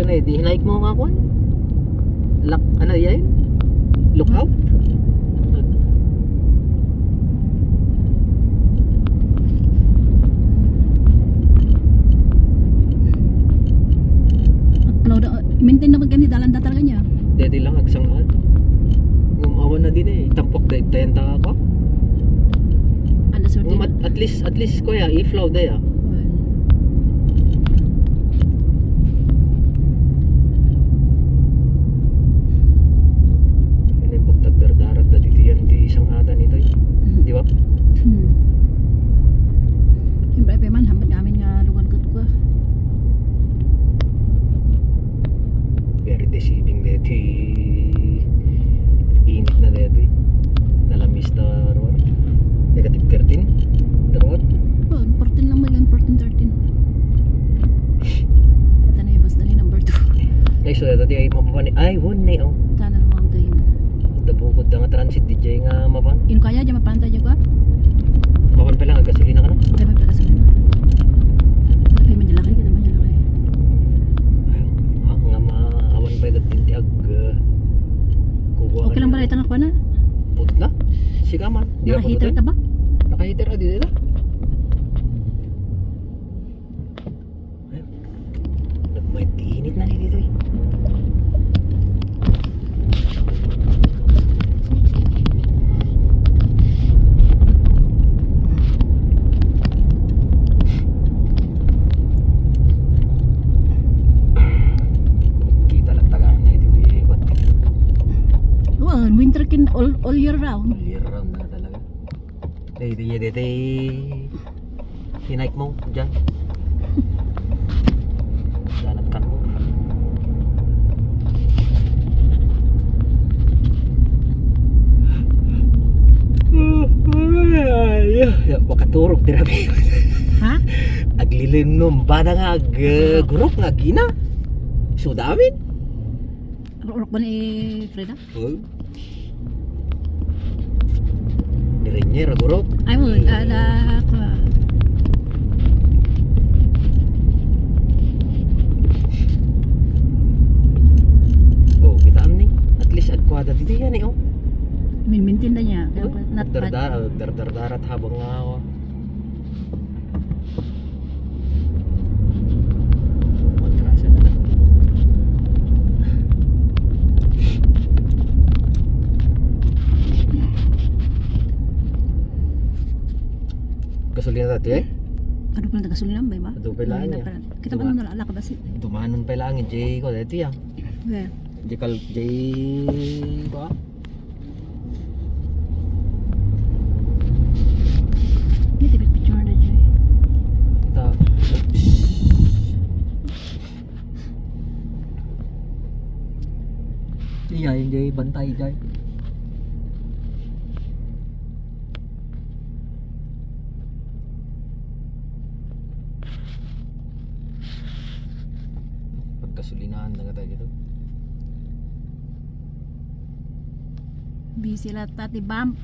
Ano di hinaik mo nga kon? Lock ano yan? Lookout? Ano daw, maintain naman gani dalan da talaga niya. Dati lang agsang an. Ngumawan na din eh. Tampok dahil tayan ta ka. Ano sorti. At least kuya i-flow day ah. Ano yung pagtagdardarat na dito yan di isang ata nito eh. Di ba? Siyempre pa man hamad namin nga lugan ko. Very deceiving dito init na dito eh. Nalamis na rawar. Negative 13 rawar. Oh, 14 lang ba yan? 14, 13. Ito na yung bus dali number 2. Ay so dito ay mapapani. Ay won na oh. Tunnel Mountain. Dabukod na nga transit DJ nga mapan. Yun kaya dyan mapantay dyan ko? Mapan pa lang agasolina ka na. Kaya pa pala sa mga. Kaya man dyan laki, kaya man dyan laki. Ayaw, nga maawan pa yung tintiag kuha. Okay lang ba ito nga na? Put na? Sige man. Di ka Naka-heater pututin. ka ba? Naka-heater ka dito na. May init na dito eh. Kita lang tagaan na ito eh. Oo, winter kin all year round. All year round na talaga. Dito hinaik mo dyan. Lalagkan mo. Pakaturog tirabi. Ha? Aglilinom bada nga gurok nga gina. So damin. Urok ba ni Freda? Oh. Direnyer gurok. Ay mo, ala ka. Oh, kita amni. At least adkwada dito yan eh oh. Minmintin na niya. Kaya pa, not bad. Dardarat habang nga ako. Matrasan na. Gasolina dati eh? Ano pala nagasulinan ba ba? Ito pa lang niya. Kita ba nung nalala ka ba si? Tumanon pa lang yung J ko dati ah. Where? J ko ah. Hindi tibit picture na dyan. Kita. Iya yung J bantay J. Pagkasulinahan na nga tayo dito. Busy lahat tati bump.